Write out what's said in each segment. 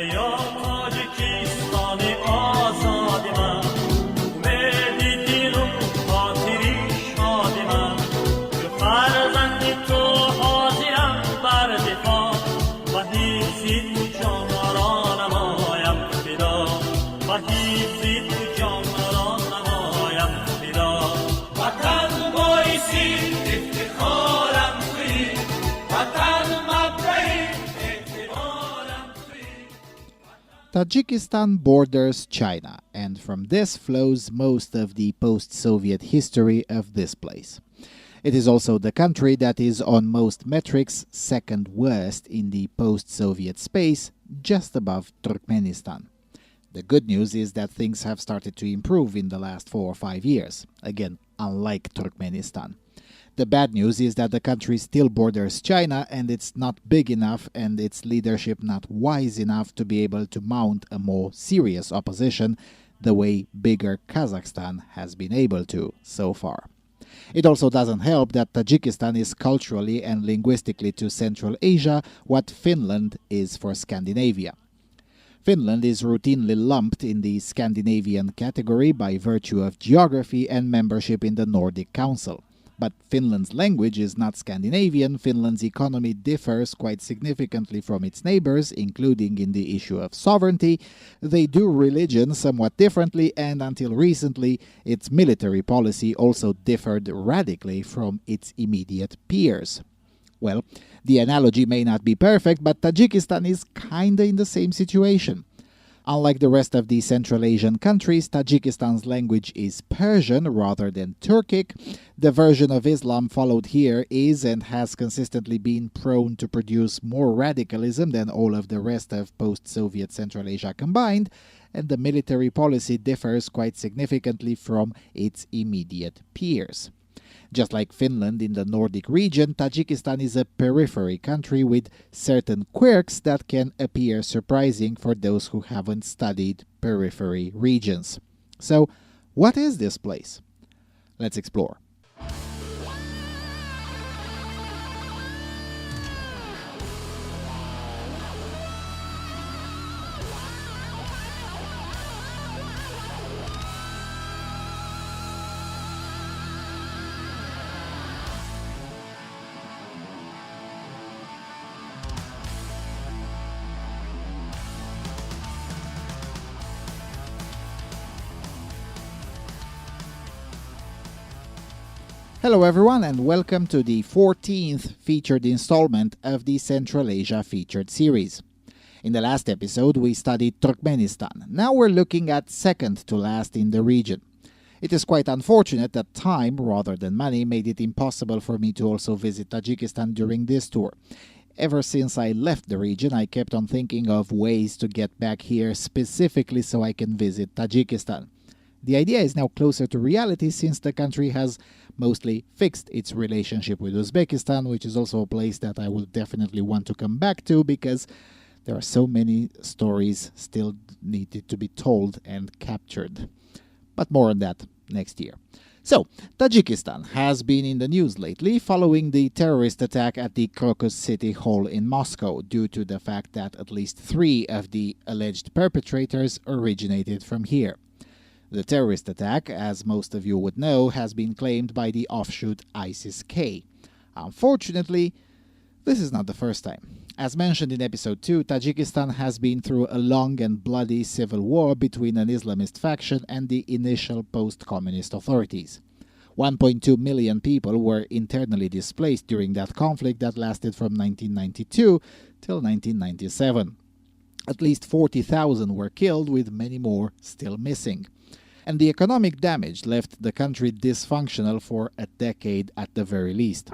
یا تاجیکستان آزاد من اومدی دینم خاطری شاد من که فرزند تو حاضرم بر دفاع و حیفی تو جان را نمایم فدا و حیفی تو جان را نمایم فدا وطن بایسی افتخارم توی وطن مبدعی اعتبارم توی. Tajikistan borders China, and from this flows most of the post-Soviet history of this place. It is also the country that is on most metrics second worst in the post-Soviet space, just above Turkmenistan. The good news is that things have started to improve in the last 4 or 5 years, again, unlike Turkmenistan. The bad news is that the country still borders China and it's not big enough and its leadership not wise enough to be able to mount a more serious opposition the way bigger Kazakhstan has been able to so far. It also doesn't help that Tajikistan is culturally and linguistically to Central Asia what Finland is for Scandinavia. Finland is routinely lumped in the Scandinavian category by virtue of geography and membership in the Nordic Council. But Finland's language is not Scandinavian. Finland's economy differs quite significantly from its neighbors, including in the issue of sovereignty. They do religion somewhat differently, and until recently, its military policy also differed radically from its immediate peers. Well, the analogy may not be perfect, but Tajikistan is kinda in the same situation. Unlike the rest of the Central Asian countries, Tajikistan's language is Persian rather than Turkic. The version of Islam followed here is and has consistently been prone to produce more radicalism than all of the rest of post-Soviet Central Asia combined, and the military policy differs quite significantly from its immediate peers. Just like Finland in the Nordic region, Tajikistan is a periphery country with certain quirks that can appear surprising for those who haven't studied periphery regions. So, what is this place? Let's explore. Hello everyone and welcome to the 14th featured installment of the Central Asia featured series. In the last episode we studied Turkmenistan. Now we're looking at second to last in the region. It is quite unfortunate that time rather than money made it impossible for me to also visit Tajikistan during this tour. Ever since I left the region, I kept on thinking of ways to get back here specifically so I can visit Tajikistan. The idea is now closer to reality since the country has mostly fixed its relationship with Uzbekistan, which is also a place that I will definitely want to come back to because there are so many stories still needed to be told and captured. But more on that next year. So, Tajikistan has been in the news lately following the terrorist attack at the Crocus City Hall in Moscow due to the fact that at least 3 of the alleged perpetrators originated from here. The terrorist attack, as most of you would know, has been claimed by the offshoot ISIS-K. Unfortunately, this is not the first time. As mentioned in episode 2, Tajikistan has been through a long and bloody civil war between an Islamist faction and the initial post-communist authorities. 1.2 million people were internally displaced during that conflict that lasted from 1992 till 1997. At least 40,000 were killed, with many more still missing. And the economic damage left the country dysfunctional for a decade at the very least.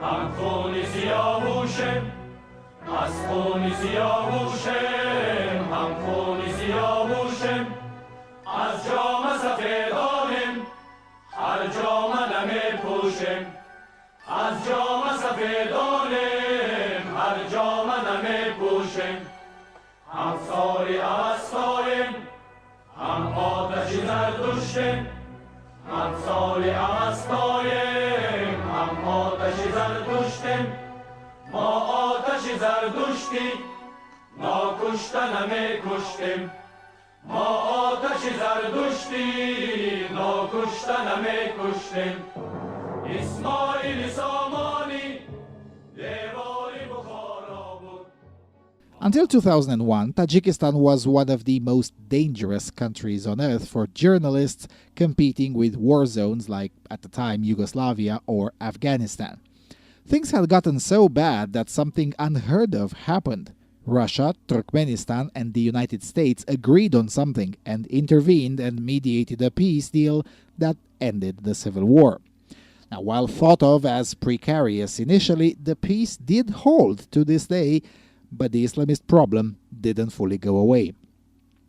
هم خونی سیاوشم از خونی سیاوشم هم خونی سیاوشم از جام سفیدانم هر جام نمی از جام سفیدانیم هر جام نمی پوشیم هم ساری اوستاییم هم آتشی زردشتیم هم ساری اوستاییم هم آتشی زردشتیم ما آتشی زردشتی ناکشته نمی کشتیم ما آتشی زردشتی ناکشته نمی کشتیم اسماعیل سامانی دیواری بخارا بود. Until 2001, Tajikistan was one of the most dangerous countries on earth for journalists competing with war zones like, at the time, Yugoslavia or Afghanistan. Things had gotten so bad that something unheard of happened. Russia, Turkmenistan, and the United States agreed on something and intervened and mediated a peace deal that ended the civil war. Now, while thought of as precarious initially, the peace did hold to this day, but the Islamist problem didn't fully go away.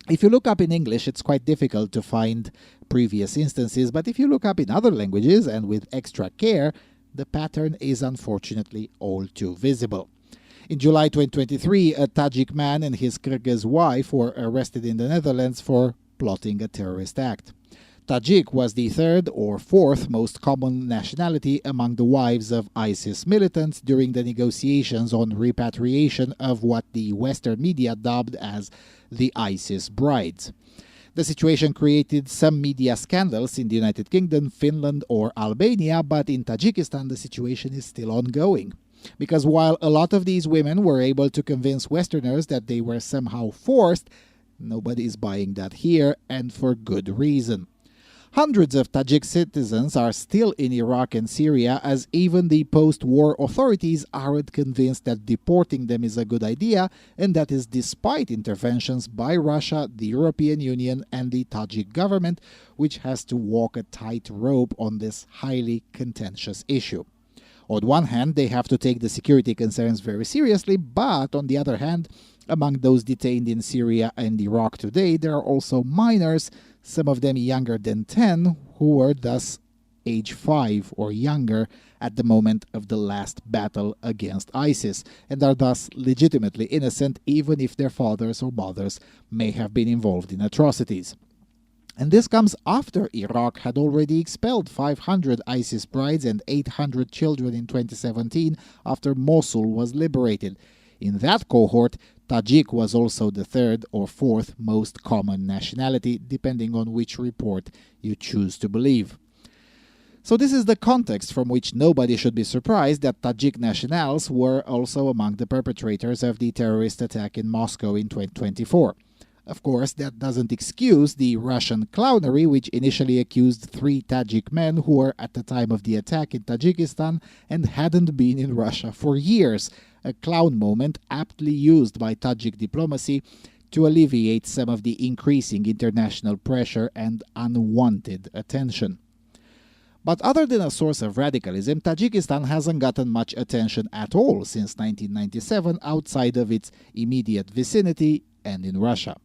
If you look up in English, it's quite difficult to find previous instances, but if you look up in other languages and with extra care, the pattern is unfortunately all too visible. In July 2023, a Tajik man and his Kyrgyz wife were arrested in the Netherlands for plotting a terrorist act. Tajik was the third or fourth most common nationality among the wives of ISIS militants during the negotiations on repatriation of what the Western media dubbed as the ISIS brides. The situation created some media scandals in the United Kingdom, Finland, or Albania, but in Tajikistan the situation is still ongoing. Because while a lot of these women were able to convince Westerners that they were somehow forced, nobody is buying that here, and for good reason. Hundreds of Tajik citizens are still in Iraq and Syria, as even the post-war authorities aren't convinced that deporting them is a good idea, and that is despite interventions by Russia, the European Union, and the Tajik government, which has to walk a tight rope on this highly contentious issue. On one hand, they have to take the security concerns very seriously, but on the other hand, among those detained in Syria and Iraq today, there are also minors, some of them younger than 10, who were thus age 5 or younger at the moment of the last battle against ISIS, and are thus legitimately innocent even if their fathers or mothers may have been involved in atrocities. And this comes after Iraq had already expelled 500 ISIS brides and 800 children in 2017 after Mosul was liberated. In that cohort, Tajik was also the third or fourth most common nationality, depending on which report you choose to believe. So this is the context from which nobody should be surprised that Tajik nationals were also among the perpetrators of the terrorist attack in Moscow in 2024. Of course, that doesn't excuse the Russian clownery, which initially accused 3 Tajik men who were at the time of the attack in Tajikistan and hadn't been in Russia for years, a clown moment aptly used by Tajik diplomacy to alleviate some of the increasing international pressure and unwanted attention. But other than a source of radicalism, Tajikistan hasn't gotten much attention at all since 1997 outside of its immediate vicinity and in Russia.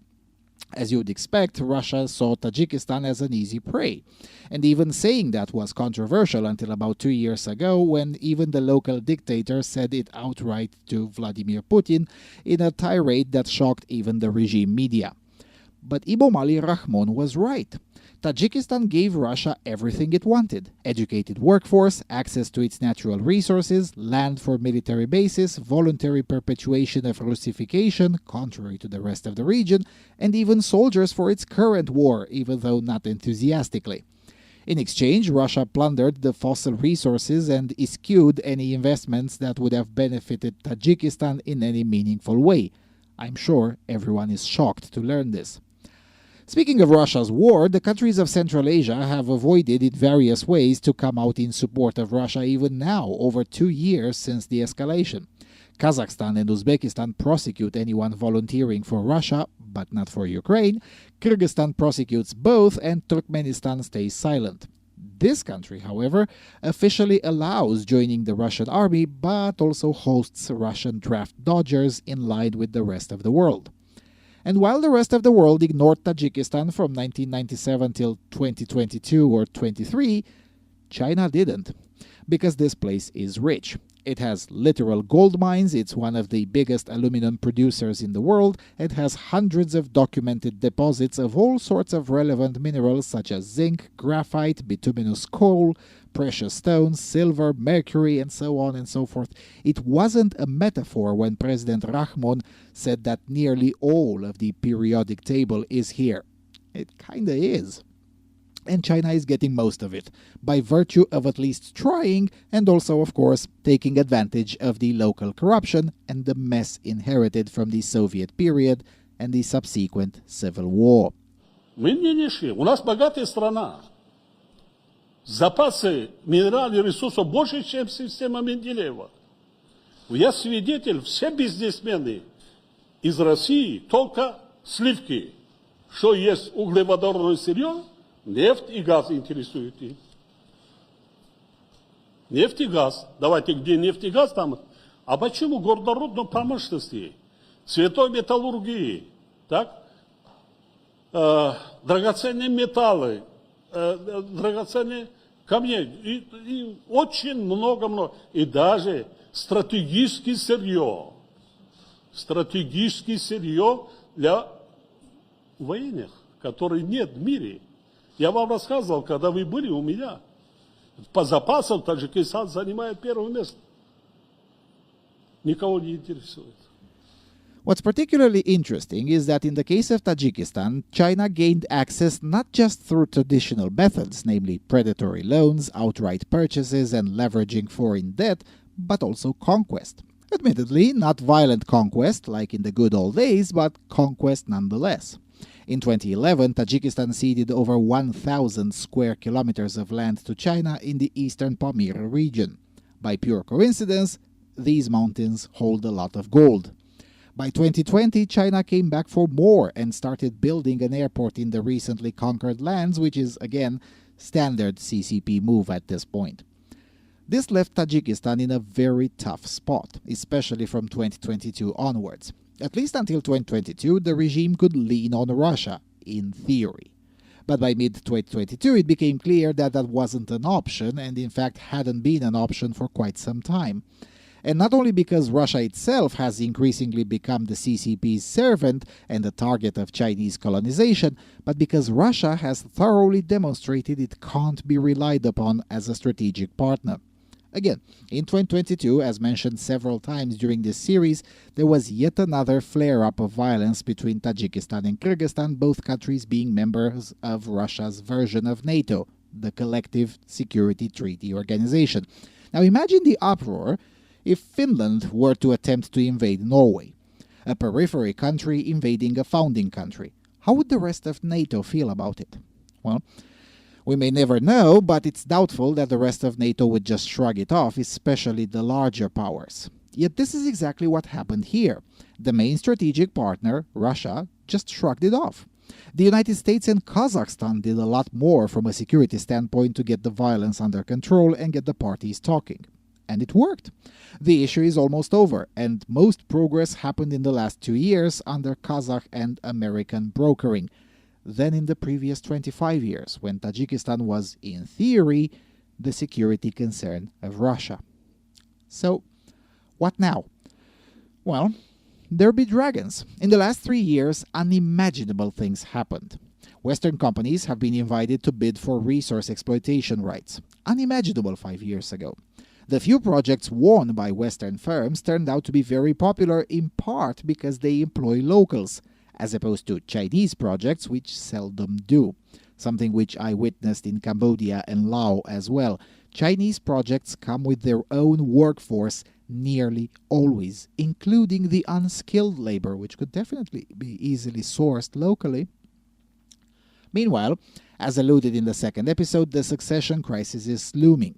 As you would expect, Russia saw Tajikistan as an easy prey, and even saying that was controversial until about 2 years ago, when even the local dictator said it outright to Vladimir Putin in a tirade that shocked even the regime media. But Emomali Rahmon was right. Tajikistan gave Russia everything it wanted: educated workforce, access to its natural resources, land for military bases, voluntary perpetuation of Russification, contrary to the rest of the region, and even soldiers for its current war, even though not enthusiastically. In exchange, Russia plundered the fossil resources and eschewed any investments that would have benefited Tajikistan in any meaningful way. I'm sure everyone is shocked to learn this. Speaking of Russia's war, the countries of Central Asia have avoided in various ways to come out in support of Russia even now, over 2 years since the escalation. Kazakhstan and Uzbekistan prosecute anyone volunteering for Russia, but not for Ukraine. Kyrgyzstan prosecutes both, and Turkmenistan stays silent. This country, however, officially allows joining the Russian army, but also hosts Russian draft dodgers in line with the rest of the world. And while the rest of the world ignored Tajikistan from 1997 till 2022 or 23, China didn't. Because this place is rich. It has literal gold mines, it's one of the biggest aluminum producers in the world, it has hundreds of documented deposits of all sorts of relevant minerals such as zinc, graphite, bituminous coal, precious stones, silver, mercury, and so on and so forth. It wasn't a metaphor when President Rahmon said that nearly all of the periodic table is here. It kinda is. And China is getting most of it, by virtue of at least trying, and also, of course, taking advantage of the local corruption and the mess inherited from the Soviet period and the subsequent civil war. Мы не нищие. У нас богатая страна. Запасы минеральных ресурсов больше, чем система Менделеева. Я свидетель, все бизнесмены из России только сливки. Что есть углеводородное сырье, нефть и газ интересуют их. Нефть и газ. Давайте, где нефть и газ, там. А почему горнорудной промышленности, цветной металлургии, так? Драгоценные металлы, драгоценные камни, и очень много. И даже стратегическое сырье для военных, которых нет в мире. Я вам рассказывал, когда вы были у меня. По запасам Таджикистан занимает первое место. Никого не интересует. What's particularly interesting is that in the case of Tajikistan, China gained access not just through traditional methods, namely predatory loans, outright purchases, and leveraging foreign debt, but also conquest. Admittedly, not violent conquest like in the good old days, but conquest nonetheless. In 2011, Tajikistan ceded over 1,000 square kilometers of land to China in the eastern Pamir region. By pure coincidence, these mountains hold a lot of gold. By 2020, China came back for more and started building an airport in the recently conquered lands, which is, again, standard CCP move at this point. This left Tajikistan in a very tough spot, especially from 2022 onwards. At least until 2022, the regime could lean on Russia, in theory. But by mid-2022, it became clear that that wasn't an option, and in fact hadn't been an option for quite some time. And not only because Russia itself has increasingly become the CCP's servant and the target of Chinese colonization, but because Russia has thoroughly demonstrated it can't be relied upon as a strategic partner. Again, in 2022, as mentioned several times during this series, there was yet another flare-up of violence between Tajikistan and Kyrgyzstan, both countries being members of Russia's version of NATO, the Collective Security Treaty Organization. Now imagine the uproar if Finland were to attempt to invade Norway, a periphery country invading a founding country. How would the rest of NATO feel about it? Well, we may never know, but it's doubtful that the rest of NATO would just shrug it off, especially the larger powers. Yet this is exactly what happened here. The main strategic partner, Russia, just shrugged it off. The United States and Kazakhstan did a lot more from a security standpoint to get the violence under control and get the parties talking. And it worked. The issue is almost over, and most progress happened in the last 2 years under Kazakh and American brokering than in the previous 25 years, when Tajikistan was, in theory, the security concern of Russia. So, what now? Well, there be dragons. In the last 3 years, unimaginable things happened. Western companies have been invited to bid for resource exploitation rights. Unimaginable 5 years ago. The few projects won by Western firms turned out to be very popular in part because they employ locals, as opposed to Chinese projects which seldom do, something which I witnessed in Cambodia and Laos as well. Chinese projects come with their own workforce nearly always, including the unskilled labor, which could definitely be easily sourced locally. Meanwhile, as alluded in the second episode, the succession crisis is looming.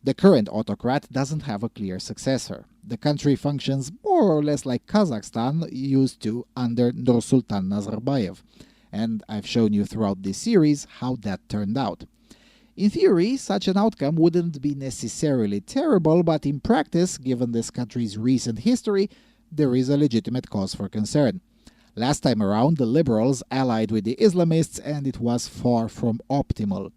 The current autocrat doesn't have a clear successor. The country functions more or less like Kazakhstan used to under Nursultan Nazarbayev, and I've shown you throughout this series how that turned out. In theory, such an outcome wouldn't be necessarily terrible, but in practice, given this country's recent history, there is a legitimate cause for concern. Last time around, the liberals allied with the Islamists, and it was far from optimal.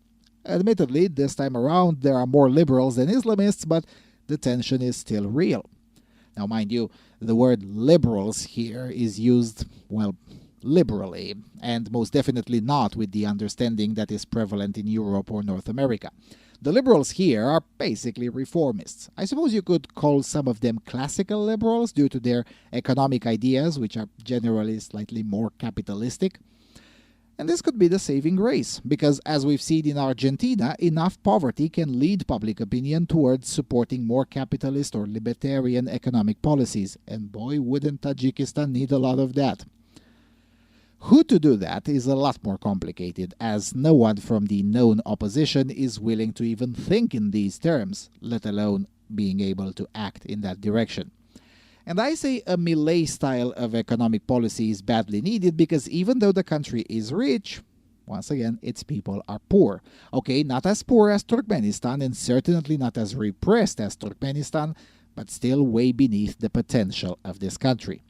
Admittedly, this time around there are more liberals than Islamists, but the tension is still real. Now, mind you, the word liberals here is used, well, liberally, and most definitely not with the understanding that is prevalent in Europe or North America. The liberals here are basically reformists. I suppose you could call some of them classical liberals due to their economic ideas, which are generally slightly more capitalistic. And this could be the saving grace, because as we've seen in Argentina, enough poverty can lead public opinion towards supporting more capitalist or libertarian economic policies. And boy, wouldn't Tajikistan need a lot of that. Who to do that is a lot more complicated, as no one from the known opposition is willing to even think in these terms, let alone being able to act in that direction. And I say a Milei style of economic policy is badly needed because even though the country is rich, once again, its people are poor. Okay, not as poor as Turkmenistan and certainly not as repressed as Turkmenistan, but still way beneath the potential of this country.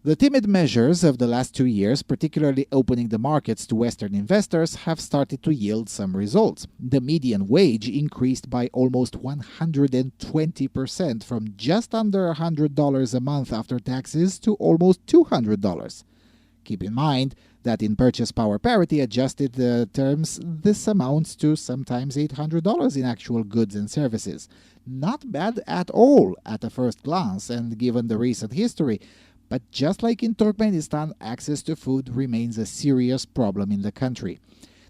The timid measures of the last 2 years, particularly opening the markets to Western investors, have started to yield some results. The median wage increased by almost 120% from just under $100 a month after taxes to almost $200. Keep in mind that in purchase power parity adjusted terms, this amounts to sometimes $800 in actual goods and services. Not bad at all at a first glance and given the recent history. But just like in Turkmenistan, access to food remains a serious problem in the country.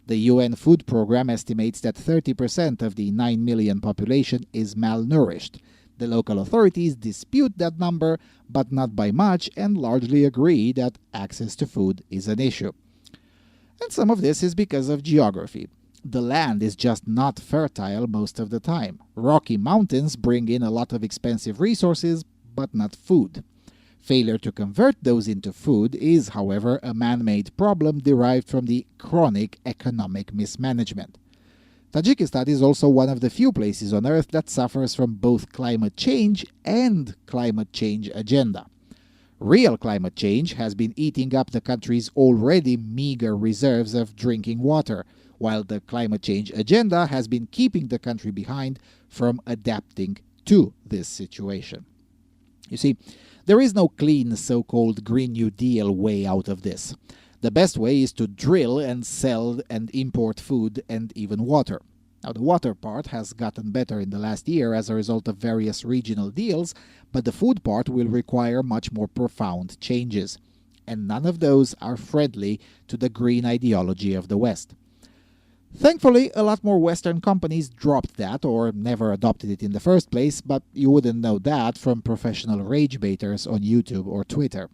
The UN Food Program estimates that 30% of the 9 million population is malnourished. The local authorities dispute that number, but not by much, and largely agree that access to food is an issue. And some of this is because of geography. The land is just not fertile most of the time. Rocky mountains bring in a lot of expensive resources, but not food. Failure to convert those into food is, however, a man-made problem derived from the chronic economic mismanagement. Tajikistan is also one of the few places on Earth that suffers from both climate change and climate change agenda. Real climate change has been eating up the country's already meager reserves of drinking water, while the climate change agenda has been keeping the country behind from adapting to this situation. You see, there is no clean so-called Green New Deal way out of this. The best way is to drill and sell and import food and even water. Now, the water part has gotten better in the last year as a result of various regional deals, but the food part will require much more profound changes. And none of those are friendly to the green ideology of the West. Thankfully, a lot more Western companies dropped that or never adopted it in the first place, but you wouldn't know that from professional rage baiters on YouTube or Twitter.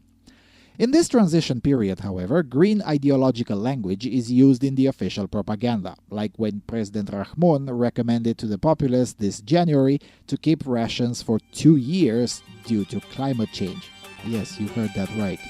In this transition period, however, green ideological language is used in the official propaganda, like when President Rahmon recommended to the populace this January to keep rations for 2 years due to climate change. Yes, you heard that right.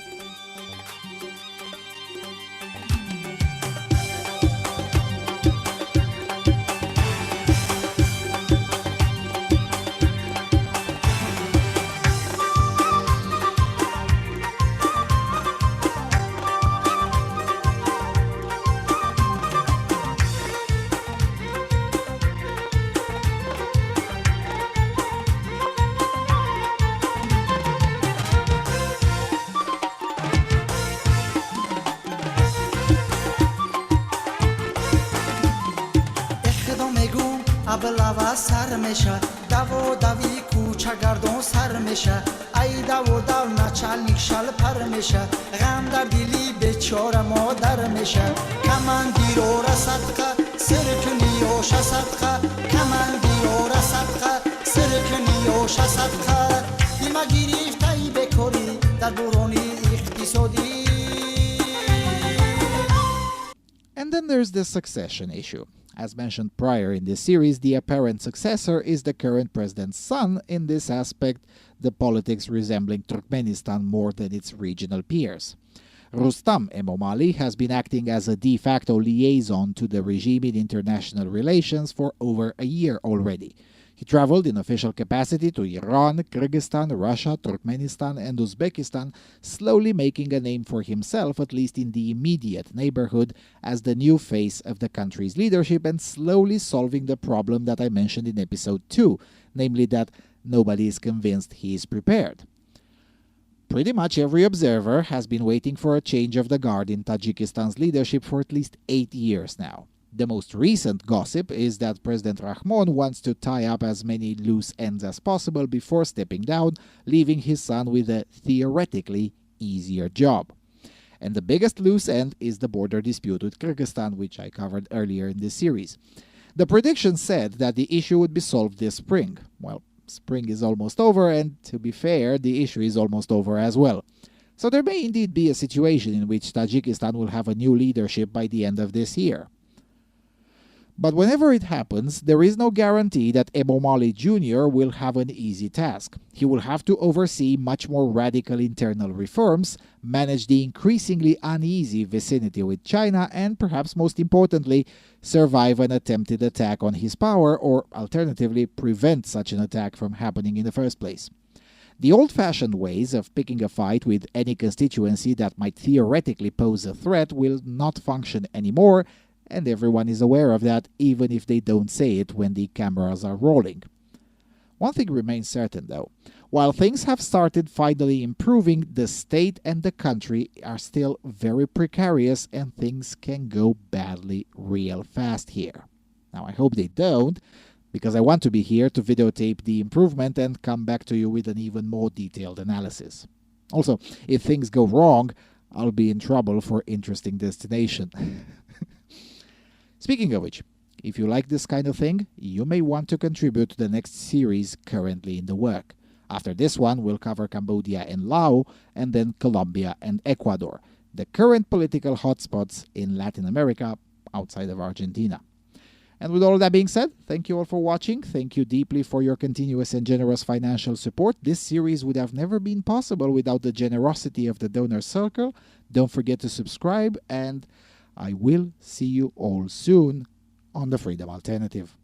ابلوا سر میشه دو دوی کوچه گردون سر میشه ای دو نچل شل پر میشه غم در دلی بیچاره مادر میشه کمندیرو را صدقه سرکنیوش صدقه کمندیرو را صدقه سرکنیوش صدقه دیما گریفتایی بکری در برونی اقتصادی. And then there's the succession issue. As mentioned prior in this series, the apparent successor is the current president's son, in this aspect, the politics resembling Turkmenistan more than its regional peers. Rustam Emomali has been acting as a de facto liaison to the regime in international relations for over a year already. He traveled in official capacity to Iran, Kyrgyzstan, Russia, Turkmenistan, and Uzbekistan, slowly making a name for himself, at least in the immediate neighborhood, as the new face of the country's leadership and slowly solving the problem that I mentioned in episode 2, namely that nobody is convinced he is prepared. Pretty much every observer has been waiting for a change of the guard in Tajikistan's leadership for at least 8 years now. The most recent gossip is that President Rahmon wants to tie up as many loose ends as possible before stepping down, leaving his son with a theoretically easier job. And the biggest loose end is the border dispute with Kyrgyzstan, which I covered earlier in this series. The prediction said that the issue would be solved this spring. Well, spring is almost over, and to be fair, the issue is almost over as well. So there may indeed be a situation in which Tajikistan will have a new leadership by the end of this year. But whenever it happens, there is no guarantee that Emomali Jr. will have an easy task. He will have to oversee much more radical internal reforms, manage the increasingly uneasy vicinity with China, and perhaps most importantly, survive an attempted attack on his power, or alternatively prevent such an attack from happening in the first place. The old-fashioned ways of picking a fight with any constituency that might theoretically pose a threat will not function anymore, and everyone is aware of that, even if they don't say it when the cameras are rolling. One thing remains certain, though. While things have started finally improving, the state and the country are still very precarious, and things can go badly real fast here. Now, I hope they don't, because I want to be here to videotape the improvement and come back to you with an even more detailed analysis. Also, if things go wrong, I'll be in trouble for Interesting Destination. Speaking of which, if you like this kind of thing, you may want to contribute to the next series currently in the work. After this one, we'll cover Cambodia and Laos, and then Colombia and Ecuador, the current political hotspots in Latin America outside of Argentina. And with all that being said, thank you all for watching. Thank you deeply for your continuous and generous financial support. This series would have never been possible without the generosity of the donor circle. Don't forget to subscribe, and I will see you all soon on the Freedom Alternative.